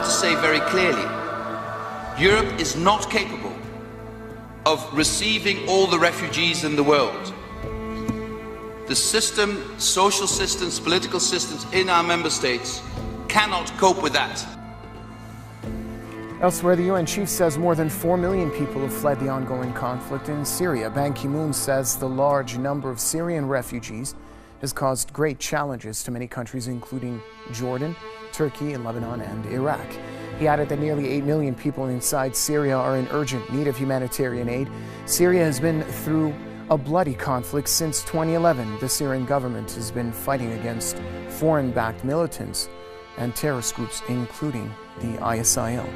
to say very clearly, Europe is not capable of receiving all the refugees in the world. The system, social systems, political systems in our member states cannot cope with that. Elsewhere, the UN chief says more than 4 million people have fled the ongoing conflict in Syria. Ban Ki-moon says the large number of Syrian refugees has caused great challenges to many countries, including Jordan, Turkey, Lebanon, and Iraq. He added that nearly 8 million people inside Syria are in urgent need of humanitarian aid. Syria has been through a bloody conflict since 2011. The Syrian government has been fighting against foreign-backed militants and terrorist groups, including the ISIL.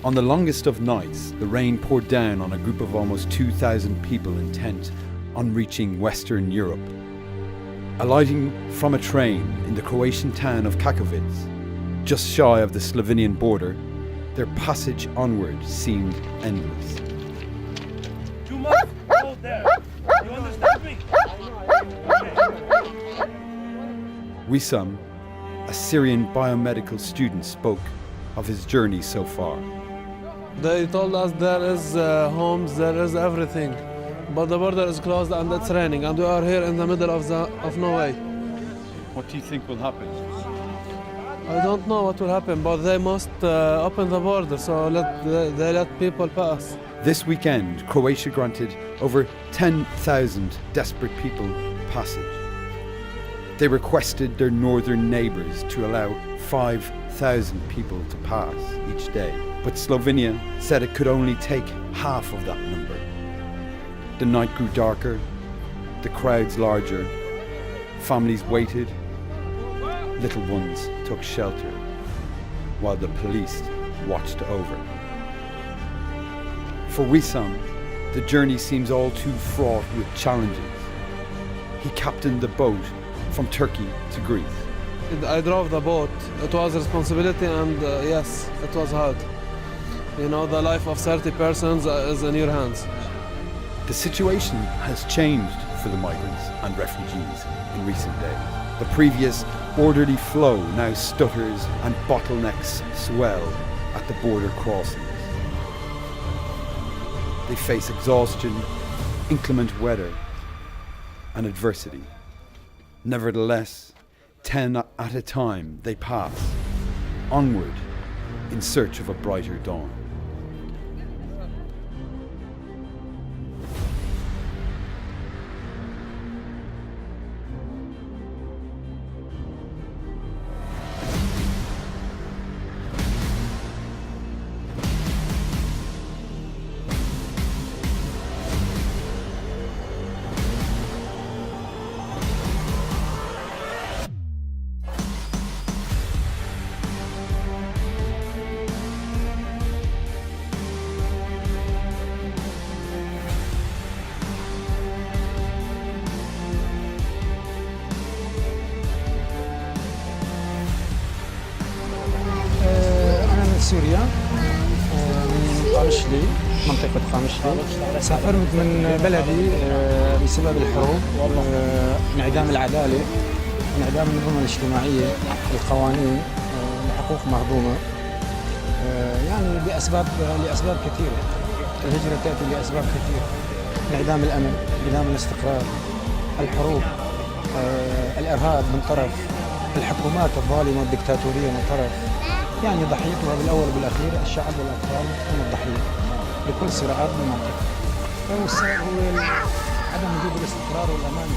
On the longest of nights, the rain poured down on a group of almost 2,000 people intent on reaching Western Europe. Alighting from a train in the Croatian town of Kakovic, just shy of the Slovenian border, their passage onward seemed endless. You must hold there. You understand me? Wissam, a Syrian biomedical student, spoke of his journey so far. They told us there is homes, there is everything, but the border is closed and it's raining, and we are here in the middle of nowhere. What do you think will happen? I don't know what will happen, but they must open the border so they let people pass. This weekend, Croatia granted over 10,000 desperate people passage. They requested their northern neighbours to allow 5,000 people to pass each day. But Slovenia said it could only take half of that number. The night grew darker, the crowds larger, families waited, little ones took shelter, while the police watched over. For Wissam, the journey seems all too fraught with challenges. He captained the boat from Turkey to Greece. I drove the boat. It was a responsibility, and yes, it was hard. You know, the life of 30 persons is in your hands. The situation has changed for the migrants and refugees in recent days. The previous orderly flow now stutters and bottlenecks swell at the border crossings. They face exhaustion, inclement weather, and adversity. Nevertheless, 10 at a time they pass, onward in search of a brighter dawn. سوريا من قامشلي منطقة قامشلي. سافرت من بلدي بسبب الحروب، انعدام العدالة، انعدام النظم الاجتماعية، القوانين، الحقوق مهضومة، يعني لأسباب كثيرة. الهجرة تأتي لأسباب كثيرة: انعدام الأمن، انعدام الاستقرار، الحروب، الإرهاب من طرف، الحكومات الظالمة والدكتاتورية من طرف. يعني ضحيتها بالأول وبالأخير الشعب والأطفال هم الضحية لكل صراعات بالمنطقة. والسبب هو عدم وجود الاستقرار والأمان.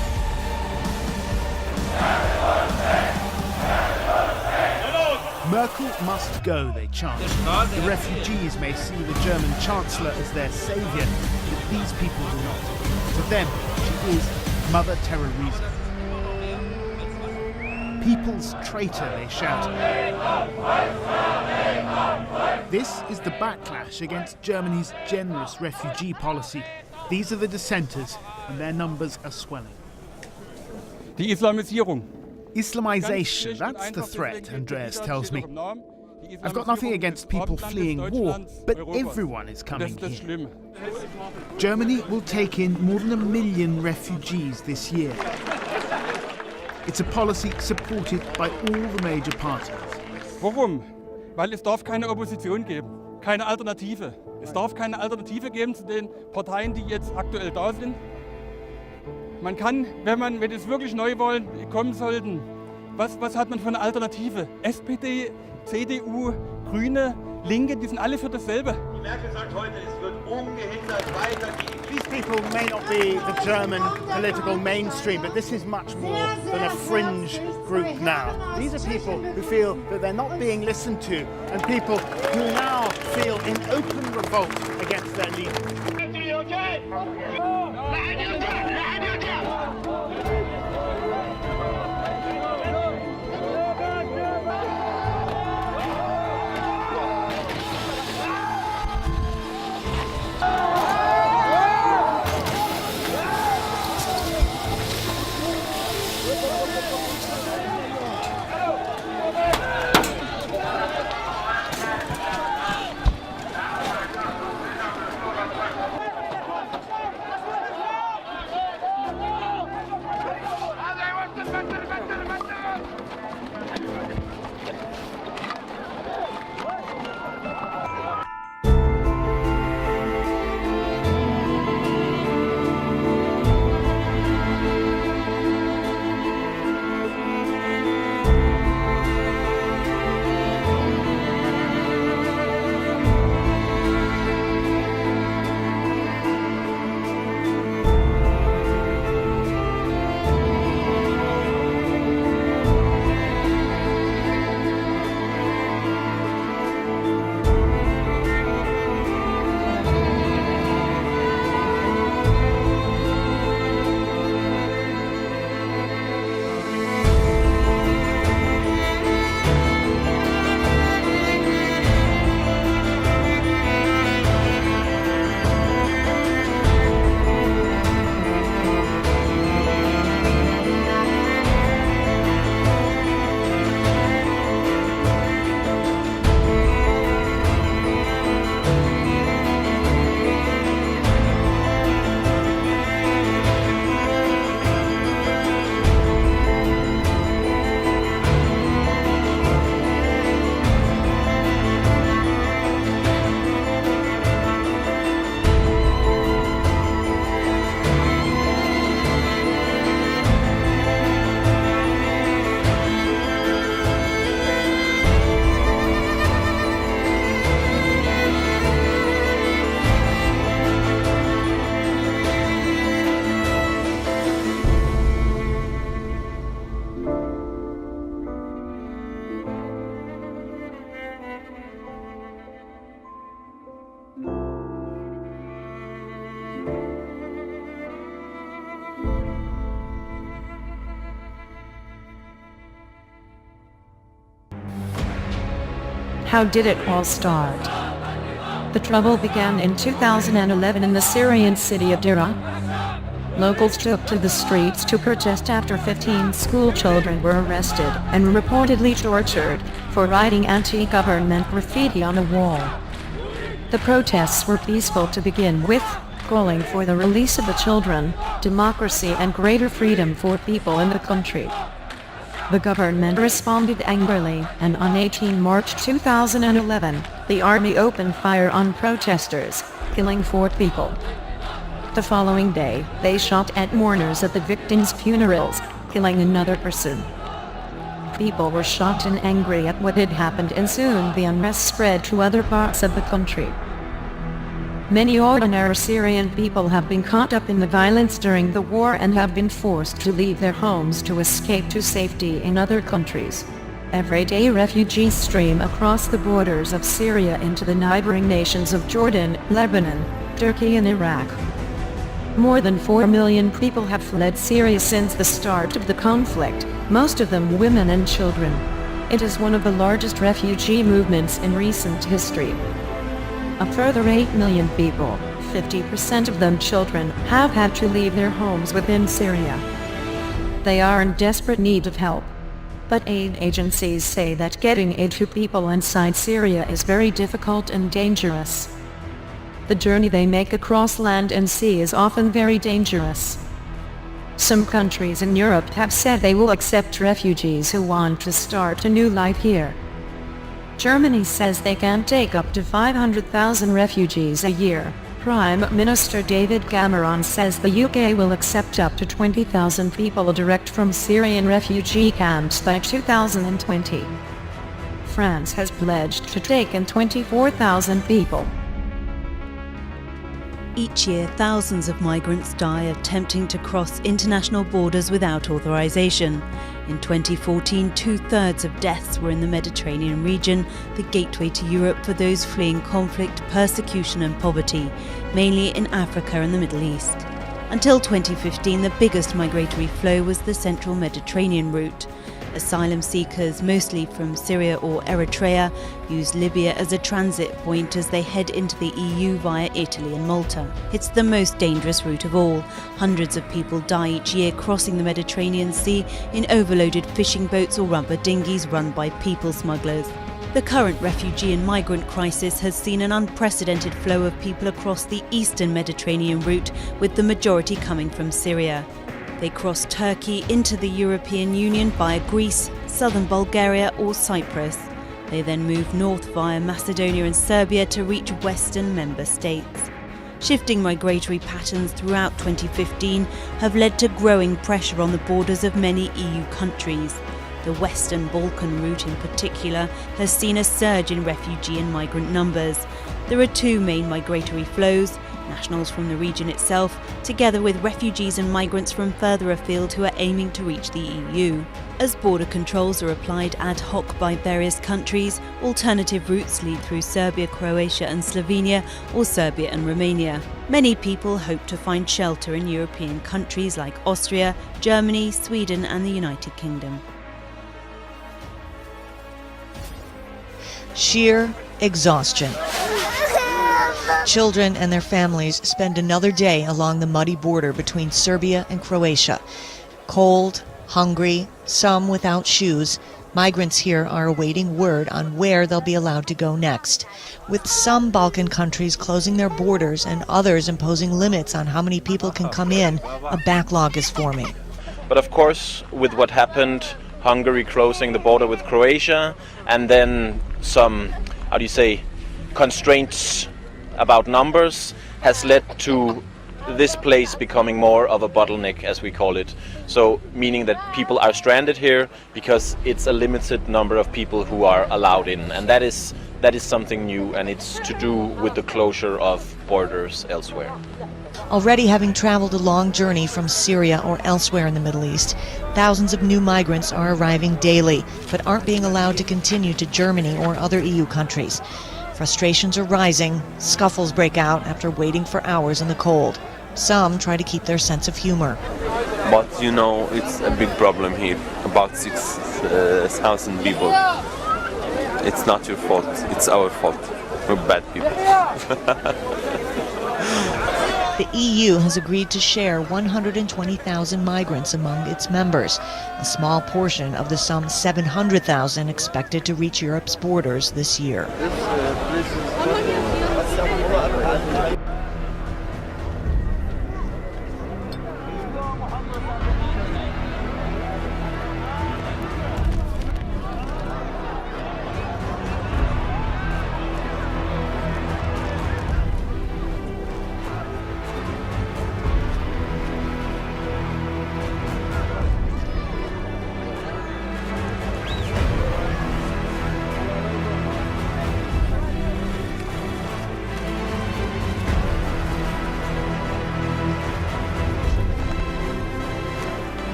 Merkel must go, they chant. The refugees may see the German Chancellor as their saviour, but these people do not. To them, she is Mother Teresa. People's traitor, they shout. This is the backlash against Germany's generous refugee policy. These are the dissenters, and their numbers are swelling. Die Islamisierung. Islamization, that's the threat, Andreas tells me. I've got nothing against people fleeing war, but everyone is coming here. Germany will take in more than 1 million refugees this year. It's a policy supported by all the major parties. Warum? Weil es darf keine Opposition geben, keine Alternative. Es darf keine Alternative geben zu den Parteien, die jetzt aktuell da sind. Man kann, wenn es wirklich neu wollen, kommen sollten, was hat man für eine Alternative? SPD, CDU, Grüne, Linke, die sind alle für dasselbe. Die Merkel sagt heute, es wird ungehindert weitergehen. These people may not be the German political mainstream, but this is much more than a fringe group now. These are people who feel that they're not being listened to, and people who now feel in open revolt against their leaders. How did it all start? The trouble began in 2011 in the Syrian city of Daraa. Locals took to the streets to protest after 15 school children were arrested and reportedly tortured for writing anti-government graffiti on a wall. The protests were peaceful to begin with, calling for the release of the children, democracy and greater freedom for people in the country. The government responded angrily, and on 18 March 2011, the army opened fire on protesters, killing 4 people. The following day, they shot at mourners at the victims' funerals, killing another person. People were shocked and angry at what had happened, and soon the unrest spread to other parts of the country. Many ordinary Syrian people have been caught up in the violence during the war and have been forced to leave their homes to escape to safety in other countries. Every day refugees stream across the borders of Syria into the neighboring nations of Jordan, Lebanon, Turkey and Iraq. More than 4 million people have fled Syria since the start of the conflict, most of them women and children. It is one of the largest refugee movements in recent history. A further 8 million people, 50% of them children, have had to leave their homes within Syria. They are in desperate need of help. But aid agencies say that getting aid to people inside Syria is very difficult and dangerous. The journey they make across land and sea is often very dangerous. Some countries in Europe have said they will accept refugees who want to start a new life here. Germany says they can take up to 500,000 refugees a year. Prime Minister David Cameron says the UK will accept up to 20,000 people direct from Syrian refugee camps by 2020. France has pledged to take in 24,000 people. Each year, thousands of migrants die attempting to cross international borders without authorization. In 2014, 2/3 of deaths were in the Mediterranean region, the gateway to Europe for those fleeing conflict, persecution and poverty, mainly in Africa and the Middle East. Until 2015, the biggest migratory flow was the central Mediterranean route. Asylum seekers, mostly from Syria or Eritrea, use Libya as a transit point as they head into the EU via Italy and Malta. It's the most dangerous route of all. Hundreds of people die each year crossing the Mediterranean Sea in overloaded fishing boats or rubber dinghies run by people smugglers. The current refugee and migrant crisis has seen an unprecedented flow of people across the eastern Mediterranean route, with the majority coming from Syria. They cross Turkey into the European Union via Greece, southern Bulgaria or Cyprus. They then move north via Macedonia and Serbia to reach western member states. Shifting migratory patterns throughout 2015 have led to growing pressure on the borders of many EU countries. The Western Balkan route in particular has seen a surge in refugee and migrant numbers. There are two main migratory flows: nationals from the region itself, together with refugees and migrants from further afield who are aiming to reach the EU. As border controls are applied ad hoc by various countries, alternative routes lead through Serbia, Croatia and Slovenia, or Serbia and Romania. Many people hope to find shelter in European countries like Austria, Germany, Sweden and the United Kingdom. Sheer exhaustion. Children and their families spend another day along the muddy border between Serbia and Croatia. Cold, hungry, some without shoes, migrants here are awaiting word on where they'll be allowed to go next. With some Balkan countries closing their borders and others imposing limits on how many people can come in, a backlog is forming. But of course, with what happened, Hungary closing the border with Croatia, and then some, constraints about numbers, has led to this place becoming more of a bottleneck, as we call it. So meaning that people are stranded here because it's a limited number of people who are allowed in, and that is something new, and it's to do with the closure of borders elsewhere. Already having traveled a long journey from Syria or elsewhere in the Middle East, thousands of new migrants are arriving daily, but aren't being allowed to continue to Germany or other EU countries. Frustrations are rising, scuffles break out after waiting for hours in the cold. Some try to keep their sense of humor. But it's a big problem here, about 6,000 people. It's not your fault, it's our fault. We're bad people. The EU has agreed to share 120,000 migrants among its members, a small portion of the some 700,000 expected to reach Europe's borders this year.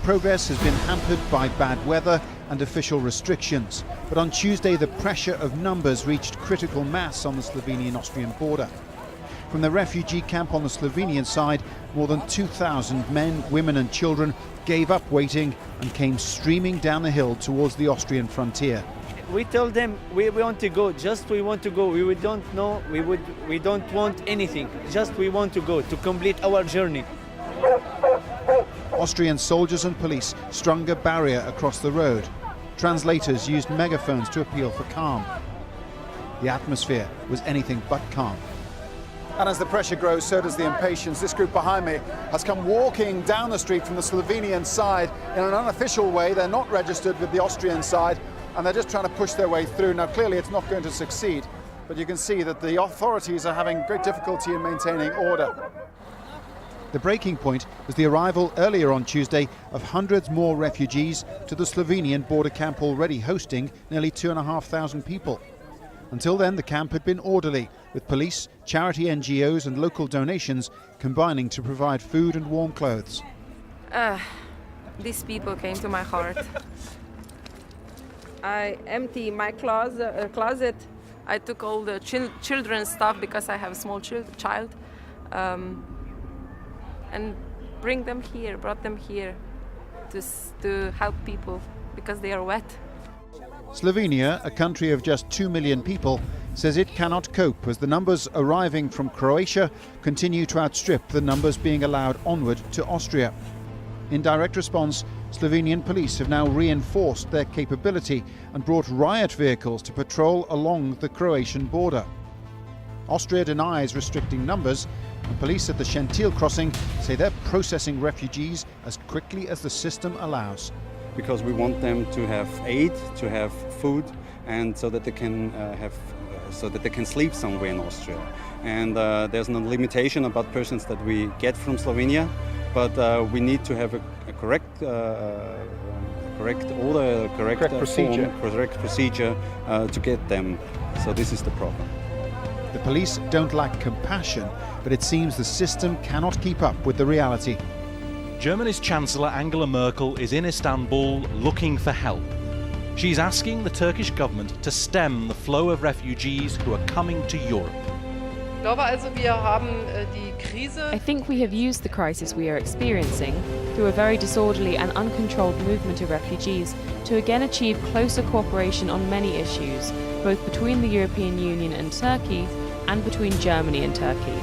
Progress has been hampered by bad weather and official restrictions. But on Tuesday, the pressure of numbers reached critical mass on the Slovenian-Austrian border. From the refugee camp on the Slovenian side, more than 2,000 men, women and children gave up waiting and came streaming down the hill towards the Austrian frontier. We told them we want to go, just we want to go. We don't know, we don't want anything, just we want to go to complete our journey. Austrian soldiers and police strung a barrier across the road. Translators used megaphones to appeal for calm. The atmosphere was anything but calm. And as the pressure grows, so does the impatience. This group behind me has come walking down the street from the Slovenian side in an unofficial way. They're not registered with the Austrian side, and they're just trying to push their way through. Now, clearly it's not going to succeed, but you can see that the authorities are having great difficulty in maintaining order. The breaking point was the arrival earlier on Tuesday of hundreds more refugees to the Slovenian border camp, already hosting nearly 2,500 people. Until then, the camp had been orderly, with police, charity NGOs and local donations combining to provide food and warm clothes. These people came to my heart. I emptied my closet. I took all the children's stuff because I have a small child. And brought them here to help people because they are wet. Slovenia, a country of just 2 million people, says it cannot cope as the numbers arriving from Croatia continue to outstrip the numbers being allowed onward to Austria. In direct response, Slovenian police have now reinforced their capability and brought riot vehicles to patrol along the Croatian border. Austria denies restricting numbers, and police at the Šentil crossing say they're processing refugees as quickly as the system allows. Because we want them to have aid, to have food, and so that they can sleep somewhere in Austria. And there's no limitation about persons that we get from Slovenia, but we need to have a correct order, correct procedure to get them. So this is the problem. The police don't lack compassion, but it seems the system cannot keep up with the reality. Germany's Chancellor Angela Merkel is in Istanbul looking for help. She's asking the Turkish government to stem the flow of refugees who are coming to Europe. I think we have used the crisis we are experiencing through a very disorderly and uncontrolled movement of refugees to again achieve closer cooperation on many issues, both between the European Union and Turkey and between Germany and Turkey.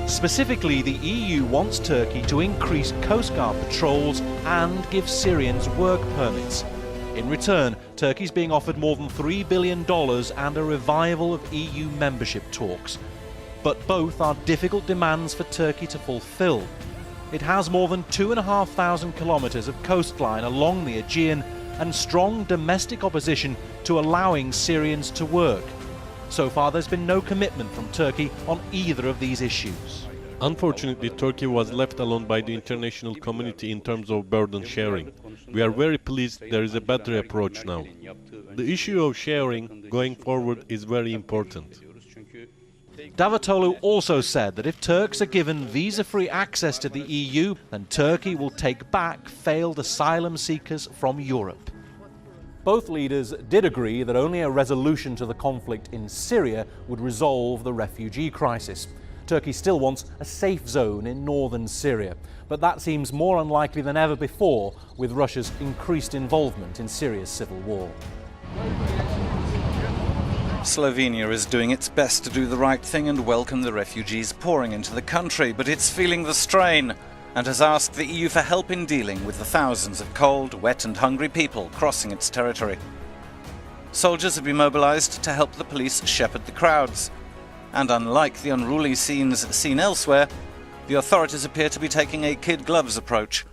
Specifically, the EU wants Turkey to increase Coast Guard patrols and give Syrians work permits. In return, Turkey's being offered more than $3 billion and a revival of EU membership talks. But both are difficult demands for Turkey to fulfill. It has more than 2,500 kilometres of coastline along the Aegean and strong domestic opposition to allowing Syrians to work. So far, there's been no commitment from Turkey on either of these issues. Unfortunately, Turkey was left alone by the international community in terms of burden sharing. We are very pleased there is a better approach now. The issue of sharing going forward is very important. Davutoglu also said that if Turks are given visa-free access to the EU, then Turkey will take back failed asylum seekers from Europe. Both leaders did agree that only a resolution to the conflict in Syria would resolve the refugee crisis. Turkey still wants a safe zone in northern Syria, but that seems more unlikely than ever before with Russia's increased involvement in Syria's civil war. Slovenia is doing its best to do the right thing and welcome the refugees pouring into the country, but it's feeling the strain and has asked the EU for help in dealing with the thousands of cold, wet and hungry people crossing its territory. Soldiers have been mobilised to help the police shepherd the crowds. And unlike the unruly scenes seen elsewhere, the authorities appear to be taking a kid-gloves approach.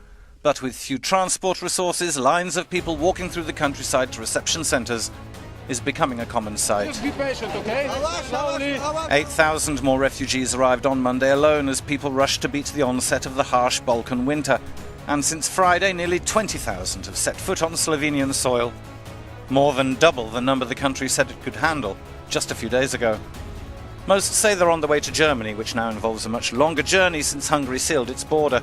But with few transport resources, lines of people walking through the countryside to reception centres is becoming a common sight. Just be patient, okay? Slowly. 8,000 more refugees arrived on Monday alone as people rushed to beat the onset of the harsh Balkan winter. And since Friday, nearly 20,000 have set foot on Slovenian soil. More than double the number the country said it could handle just a few days ago. Most say they're on the way to Germany, which now involves a much longer journey since Hungary sealed its border.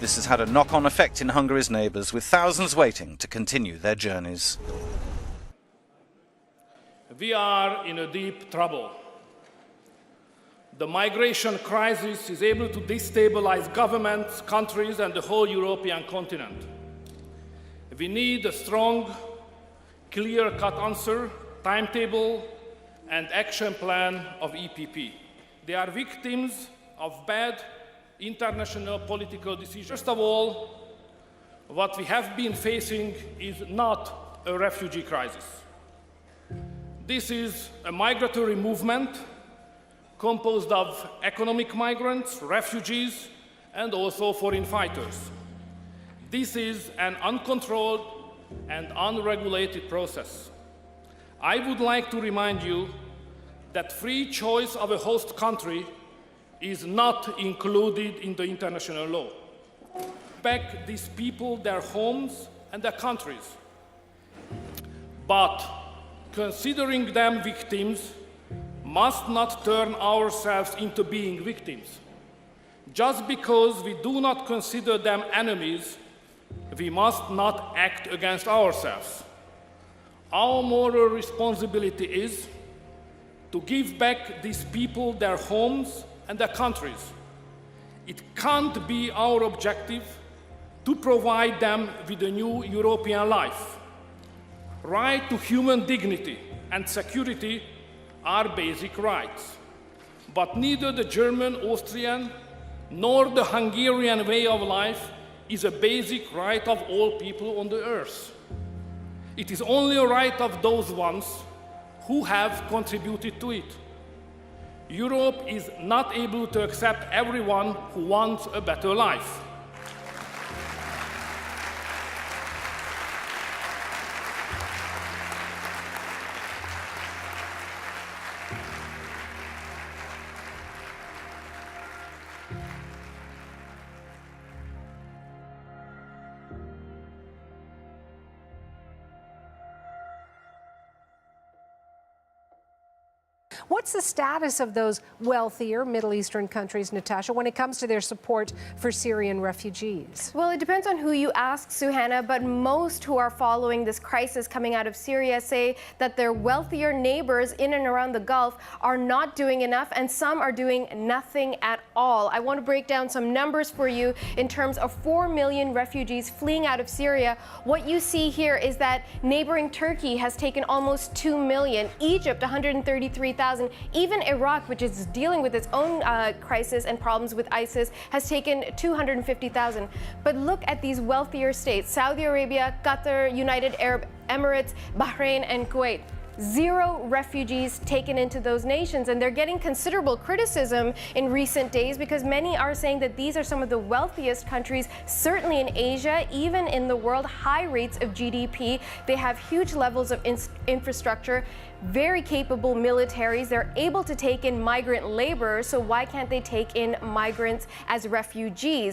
This has had a knock-on effect in Hungary's neighbours, with thousands waiting to continue their journeys. We are in a deep trouble. The migration crisis is able to destabilize governments, countries, and the whole European continent. We need a strong, clear-cut answer, timetable, and action plan of EPP. They are victims of bad international political decisions. First of all, what we have been facing is not a refugee crisis. This is a migratory movement composed of economic migrants, refugees, and also foreign fighters. This is an uncontrolled and unregulated process. I would like to remind you that free choice of a host country is not included in the international law. Back these people, their homes, and their countries. But considering them victims must not turn ourselves into being victims. Just because we do not consider them enemies, we must not act against ourselves. Our moral responsibility is to give back these people their homes and their countries. It can't be our objective to provide them with a new European life. Right to human dignity and security are basic rights. But neither the German, Austrian, nor the Hungarian way of life is a basic right of all people on the earth. It is only a right of those ones who have contributed to it. Europe is not able to accept everyone who wants a better life. What's the status of those wealthier Middle Eastern countries, Natasha, when it comes to their support for Syrian refugees? Well, it depends on who you ask, Suhana, but most who are following this crisis coming out of Syria say that their wealthier neighbors in and around the Gulf are not doing enough, and some are doing nothing at all. I want to break down some numbers for you in terms of 4 million refugees fleeing out of Syria. What you see here is that neighboring Turkey has taken almost 2 million, Egypt 133,000, even Iraq, which is dealing with its own crisis and problems with ISIS, has taken 250,000. But look at these wealthier states: Saudi Arabia, Qatar, United Arab Emirates, Bahrain, and Kuwait. 0 refugees taken into those nations, and they're getting considerable criticism in recent days because many are saying that these are some of the wealthiest countries, certainly in Asia, even in the world. High rates of GDP, they have huge levels of infrastructure, very capable militaries. They're able to take in migrant labor, so why can't they take in migrants as refugees?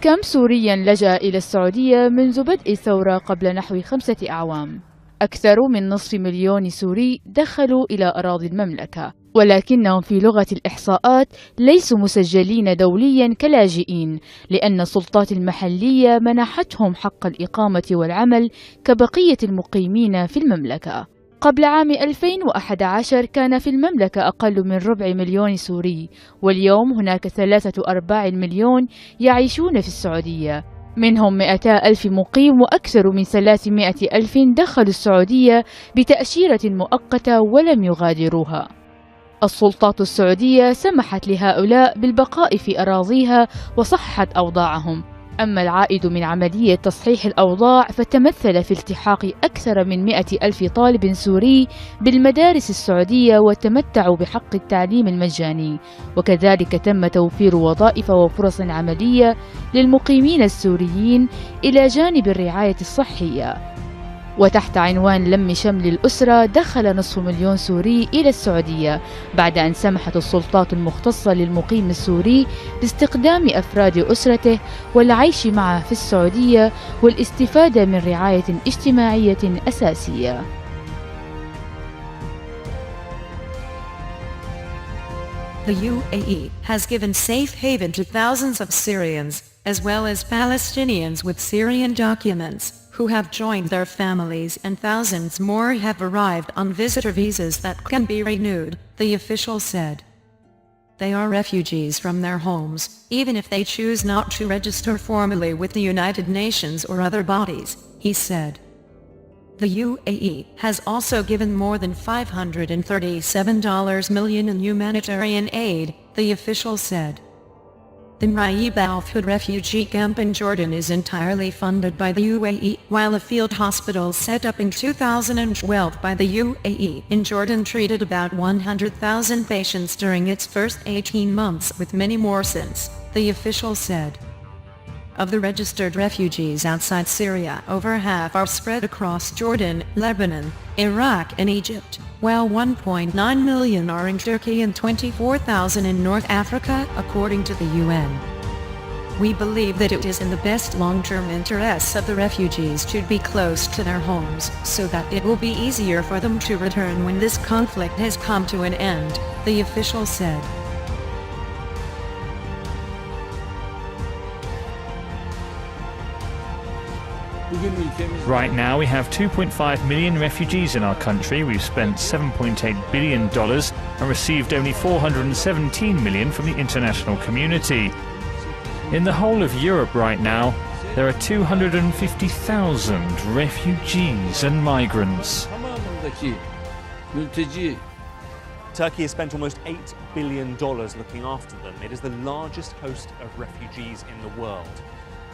كم سوريا لجأ إلى السعودية منذ بدء الثورة قبل نحو 5 أعوام؟ أكثر من نصف مليون سوري دخلوا إلى أراضي المملكة، ولكنهم في لغة الإحصاءات ليسوا مسجلين دوليا كلاجئين، لأن السلطات المحلية منحتهم حق الإقامة والعمل كبقية المقيمين في المملكة. قبل عام 2011 كان في المملكة أقل من 250,000 سوري، واليوم هناك 3/4 مليون يعيشون في السعودية، منهم 200,000 مقيم وأكثر من 300,000 دخلوا السعودية بتأشيرة مؤقتة ولم يغادروها. السلطات السعودية سمحت لهؤلاء بالبقاء في أراضيها وصححت أوضاعهم. أما العائد من عملية تصحيح الأوضاع فتمثل في التحاق أكثر من 100,000 طالب سوري بالمدارس السعودية وتمتعوا بحق التعليم المجاني، وكذلك تم توفير وظائف وفرص عملية للمقيمين السوريين إلى جانب الرعاية الصحية. وتحت عنوان لم شمل الأسرة دخل 500,000 سوري إلى السعودية بعد أن سمحت السلطات المختصة للمقيم السوري باستخدام أفراد أسرته والعيش معه في السعودية والاستفادة من رعاية اجتماعية أساسية. The UAE has given safe haven to thousands of Syrians, as well as Palestinians with Syrian documents, who have joined their families, and thousands more have arrived on visitor visas that can be renewed, the official said. They are refugees from their homes, even if they choose not to register formally with the United Nations or other bodies, he said. The UAE has also given more than $537 million in humanitarian aid, the official said. The Raib al-Hud refugee camp in Jordan is entirely funded by the UAE, while a field hospital set up in 2012 by the UAE in Jordan treated about 100,000 patients during its first 18 months, with many more since, the official said. Of the registered refugees outside Syria, over half are spread across Jordan, Lebanon, Iraq and Egypt, while 1.9 million are in Turkey and 24,000 in North Africa, according to the UN. We believe that it is in the best long-term interests of the refugees to be close to their homes, so that it will be easier for them to return when this conflict has come to an end, the official said. Right now we have 2.5 million refugees in our country. We've spent $7.8 billion and received only $417 million from the international community. In the whole of Europe right now, there are 250,000 refugees and migrants. Turkey has spent almost $8 billion looking after them. It is the largest host of refugees in the world.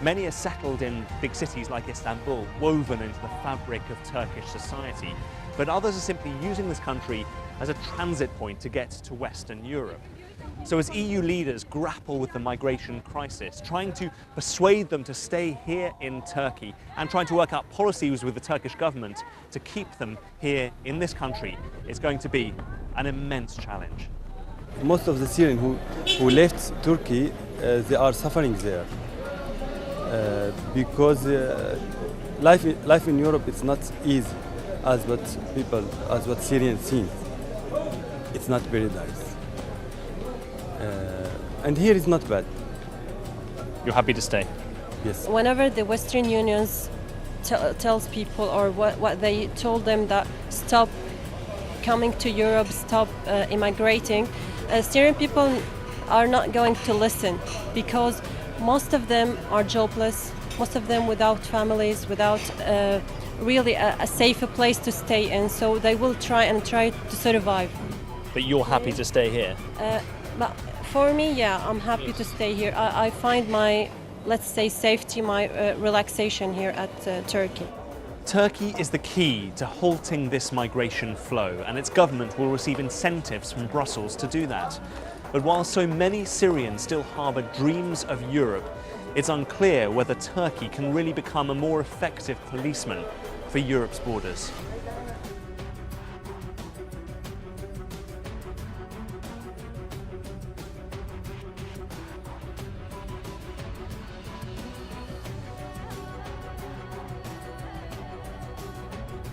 Many are settled in big cities like Istanbul, woven into the fabric of Turkish society, but others are simply using this country as a transit point to get to Western Europe. So as EU leaders grapple with the migration crisis, trying to persuade them to stay here in Turkey and trying to work out policies with the Turkish government to keep them here in this country is going to be an immense challenge. Most of the Syrians who left Turkey, they are suffering there. Because life in Europe is not easy as what Syrians think. It's not very nice. And here is not bad. You're happy to stay? Yes. Whenever the Western Unions tells people, or what they told them, that stop coming to Europe, stop immigrating, Syrian people are not going to listen, because most of them are jobless, most of them without families, without really a safer place to stay in, so they will try to survive. But you're happy to stay here? But for me, yeah, I'm happy to stay here. I find my, let's say, safety, my relaxation here at Turkey. Turkey is the key to halting this migration flow, and its government will receive incentives from Brussels to do that. But while so many Syrians still harbour dreams of Europe, it's unclear whether Turkey can really become a more effective policeman for Europe's borders.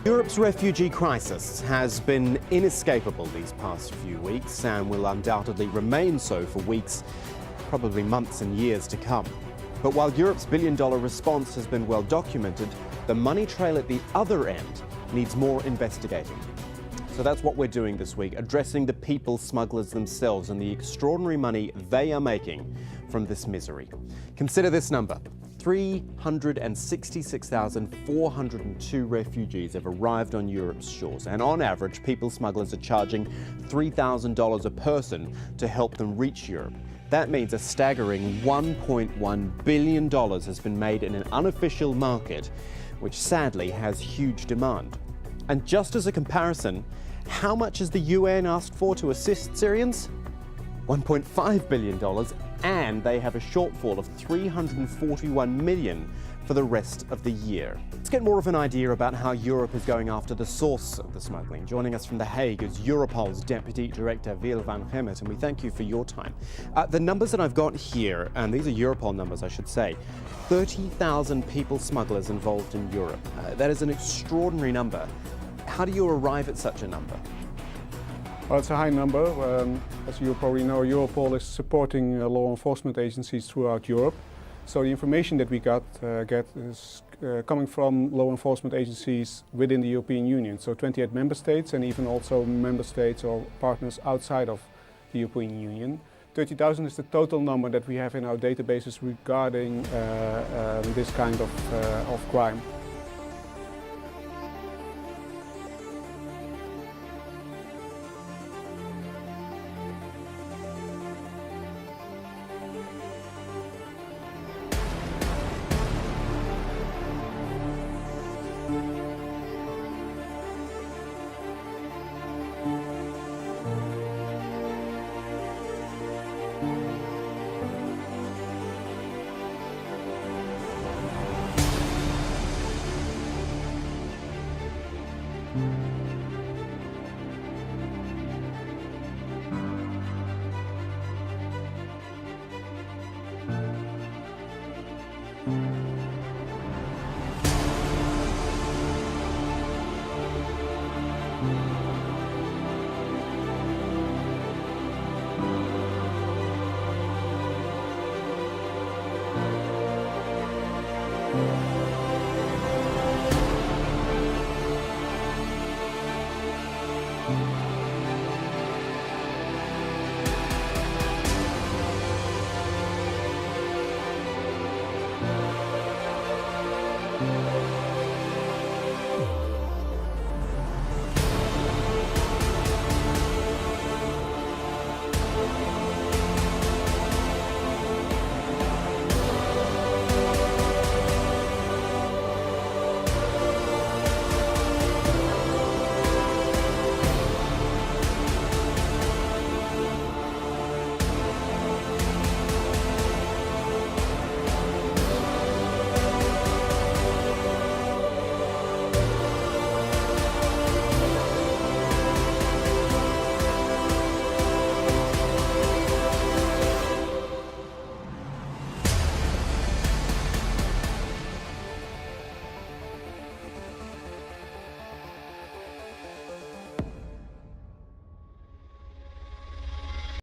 Europe's refugee crisis has been inescapable these past few weeks and will undoubtedly remain so for weeks, probably months and years to come. But while Europe's billion-dollar response has been well documented, the money trail at the other end needs more investigating. So that's what we're doing this week, addressing the people smugglers themselves and the extraordinary money they are making from this misery. Consider this number. 366,402 refugees have arrived on Europe's shores, and on average, people smugglers are charging $3,000 a person to help them reach Europe. That means a staggering $1.1 billion has been made in an unofficial market, which sadly has huge demand. And just as a comparison, how much has the UN asked for to assist Syrians? $1.5 billion, and they have a shortfall of $341 million for the rest of the year. Let's get more of an idea about how Europe is going after the source of the smuggling. Joining us from The Hague is Europol's Deputy Director Wiel van Gemert, and we thank you for your time. The numbers that I've got here, and these are Europol numbers I should say, 30,000 people smugglers involved in Europe. That is an extraordinary number. How do you arrive at such a number? Well, it's a high number. As you probably know, Europol is supporting law enforcement agencies throughout Europe. So the information that we get is coming from law enforcement agencies within the European Union. So 28 member states and even also member states or partners outside of the European Union. 30,000 is the total number that we have in our databases regarding this kind of crime.